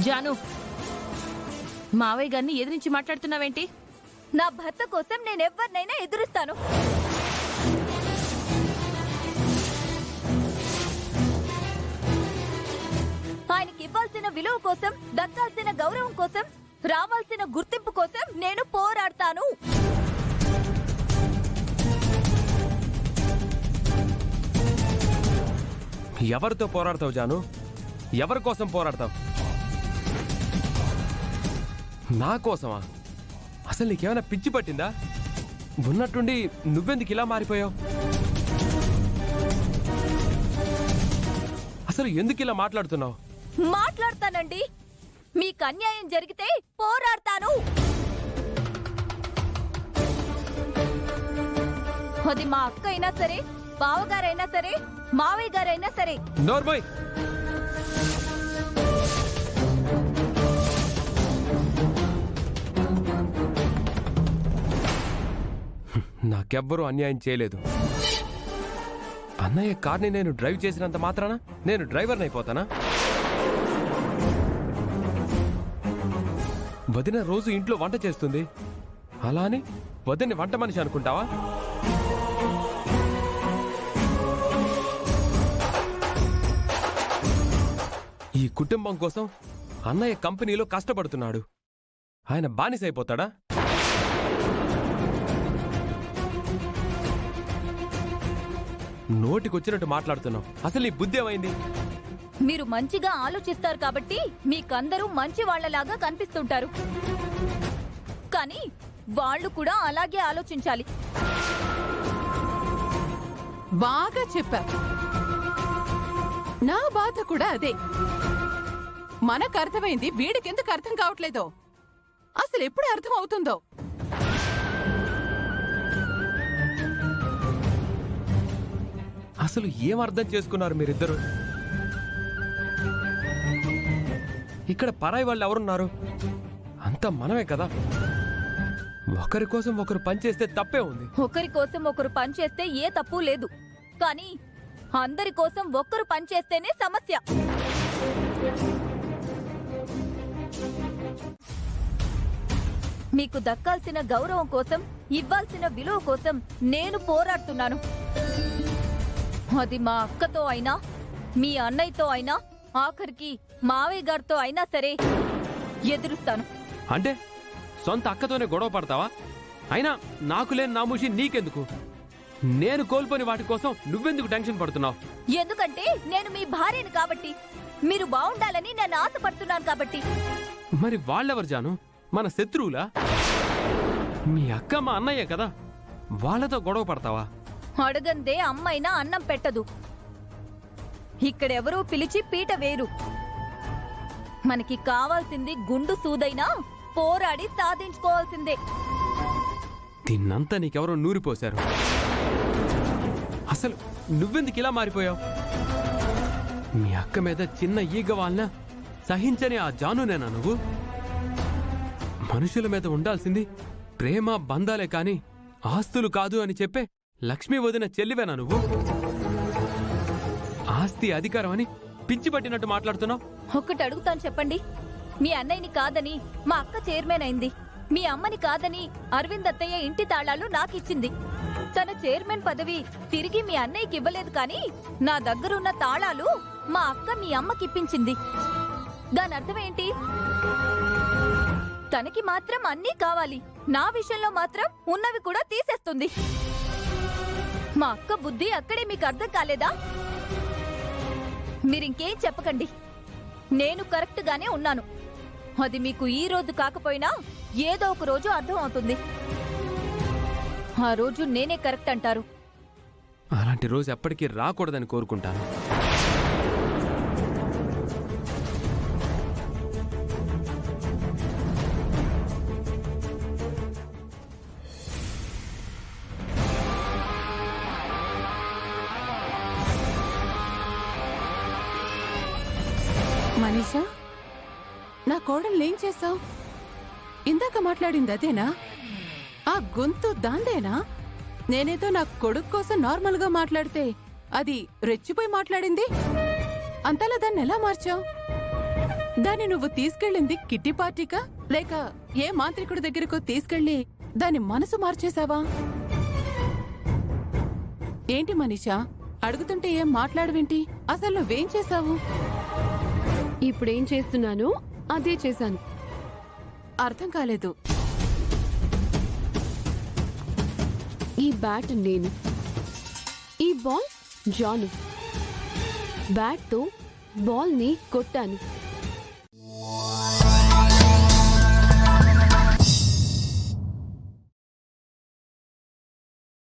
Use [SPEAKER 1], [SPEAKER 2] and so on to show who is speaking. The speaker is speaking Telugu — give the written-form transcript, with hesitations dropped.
[SPEAKER 1] జాను, మావయ్య గారిని ఎదిరించి మాట్లాడుతున్నావేంటి?
[SPEAKER 2] నా భర్త కోసం నేనెవ్వరినైనా ఎదురుస్తాను. ఆయనకి ఇవ్వాల్సిన విలువ కోసం, దక్కాల్సిన గౌరవం కోసం, రావాల్సిన గుర్తింపు కోసం నేను పోరాడతాను.
[SPEAKER 3] ఎవరితో పోరాడతావు జాను? ఎవరి కోసం పోరాడతావు? నా కోసమా? అసలు నీకేమైనా పిచ్చి పట్టిందా? ఉన్నట్టుండి నువ్వెందుకు ఇలా మారిపోయావు? అసలు ఎందుకు ఇలా మాట్లాడుతున్నావు?
[SPEAKER 2] మాట్లాడతానండి. మీకు అన్యాయం జరిగితే పోరాడతాను. అది మా అక్క అయినా సరే, బావగారైనా సరే, మావయ్య గారైనా సరే.
[SPEAKER 3] నోర్మోయ్! నాకెవ్వరూ అన్యాయం చేయలేదు. అన్నయ్య కార్ని నేను డ్రైవ్ చేసినంత మాత్రాన నేను డ్రైవర్ని అయిపోతానా? వదిన రోజు ఇంట్లో వంట చేస్తుంది, అలా అని వదిన్ని వంట మనిషి అనుకుంటావా? ఈ కుటుంబం కోసం అన్నయ్య కంపెనీలో కష్టపడుతున్నాడు. ఆయన బానిస అయిపోతాడా? నోటికొచ్చినట్టు మాట్లాడుతున్నావు. అసలు ఈ బుద్ధి ఏమైంది?
[SPEAKER 2] మీరు మంచిగా ఆలోచిస్తారు కాబట్టి మీకందరూ మంచి వాళ్లలాగా కనిపిస్తుంటారు. కానీ వాళ్ళు కూడా అలాగే ఆలోచించాలి.
[SPEAKER 4] బాగా చెప్పారు. నా బాధ కూడా అదే. మనకు అర్థమైంది, వీడికెందుకు అర్థం కావట్లేదో, అసలు ఎప్పుడు అర్థం అవుతుందో.
[SPEAKER 3] అసలు ఏం అర్థం చేసుకున్నారు మీరిద్దరు? ఇక్కడ పరాయి వాళ్ళు ఎవరున్నారు? అంతా మనమే కదా. ఒకరి కోసం ఒకరు పనిచేస్తే తప్పే ఉంది.
[SPEAKER 2] ఒకరి కోసం ఒకరు పనిచేస్తే ఏ తప్పు లేదు. కానీ అందరి కోసం ఒక్కరు పనిచేస్తేనే సమస్య. మీకు దక్కాల్సిన గౌరవం కోసం, ఇవ్వాల్సిన విలువ కోసం నేను పోరాడుతున్నాను. అది మా అక్కతో అయినా, మీ అన్నయ్యతో అయినా, ఆఖరికి మావయ్య గారితో అయినా సరే ఎదురుస్తాను.
[SPEAKER 3] అంటే సొంత అక్కతోనే గొడవ పడతావా? అయినా నాకు లేని నామూషి నీకెందుకు? నేను కోల్పోని వాటి కోసం నువ్వెందుకు టెన్షన్ పడుతున్నావు?
[SPEAKER 2] ఎందుకంటే నేను మీ భార్యని కాబట్టి, మీరు బాగుండాలని నేను ఆశపడుతున్నాను కాబట్టి.
[SPEAKER 3] మరి వాళ్ళెవరు జాను? మన శత్రువులా? మీ అక్క మా అన్నయ్య కదా, వాళ్ళతో గొడవ పడతావా?
[SPEAKER 2] అడగందే అమ్మైనా అన్నం పెట్టదు. ఇక్కడెవరూ పిలిచి పీట వేరు. మనకి కావాల్సింది గుండు సూదైనా పోరాడి సాధించుకోవాల్సిందే.
[SPEAKER 3] దీన్నంతా నీకెవరో నూరిపోశారు. అసలు నువ్వెందుకు ఇలా మారిపోయావు? మీ అక్క మీద చిన్న ఈగ వాళ్ళ సహించని ఆ జానునేనా నువ్వు? మనుషుల మీద ఉండాల్సింది ప్రేమ బంధాలే కాని ఆస్తులు కాదు అని చెప్పే లక్ష్మీ వదిన చెల్లివేనా నువ్వు? ఆస్తి అధికారం అని పిచ్చి పట్టినట్టు మాట్లాడుతున్నావు.
[SPEAKER 2] ఒక్కటి అడుగుతాను చెప్పండి. మీ అన్నయ్యని కాదని మా అక్క చైర్మన్ అయింది. మీ అమ్మని కాదని అరవింద్ అత్తయ్య ఇంటి తాళాలు నాకిచ్చింది. తన చైర్మన్ పదవి తిరిగి మీ అన్నయ్యకి ఇవ్వలేదు, కానీ నా దగ్గరున్న తాళాలు మా అక్క మీ అమ్మకిప్పించింది. దాని అర్థం ఏంటి? తనకి మాత్రం అన్నీ కావాలి, నా విషయంలో మాత్రం ఉన్నవి కూడా తీసేస్తుంది. మా అక్క బుద్ధి అక్కడే మీకు అర్థం కాలేదా? మీరింకేం చెప్పకండి. నేను కరెక్ట్ గానే ఉన్నాను. అది మీకు ఈ రోజు కాకపోయినా ఏదో ఒక రోజు అర్థం అవుతుంది. ఆ రోజు నేనే కరెక్ట్ అంటారు.
[SPEAKER 3] అలాంటి రోజు ఎప్పటికీ రాకూడదని కోరుకుంటాను.
[SPEAKER 4] మనీషా, నా కోడల్నేం చేశావు? ఇందాక మాట్లాడింది అదేనా? ఆ గొంతు దాందేనా? నేనేదో నా కొడుకు కోసం నార్మల్గా మాట్లాడితే అది రెచ్చిపోయి మాట్లాడింది. అంతలా దాన్ని ఎలా మార్చావు? దాన్ని నువ్వు తీసుకెళ్ళింది కిట్టి పార్టీకా లేక ఏ మాంత్రికుడి దగ్గరకు తీసుకెళ్లి దాని మనసు మార్చేశావా? ఏంటి మనీషా, అడుగుతుంటే ఏం మాట్లాడవేంటి? అసలు నువ్వేం చేశావు?
[SPEAKER 5] ఇప్పుడేం చేస్తున్నానో అదే చేశాను.
[SPEAKER 4] అర్థం కాలేదు.
[SPEAKER 5] ఈ బ్యాట్ నేను, ఈ బాల్ జాను. బ్యాట్తో బాల్ని కొట్టాను.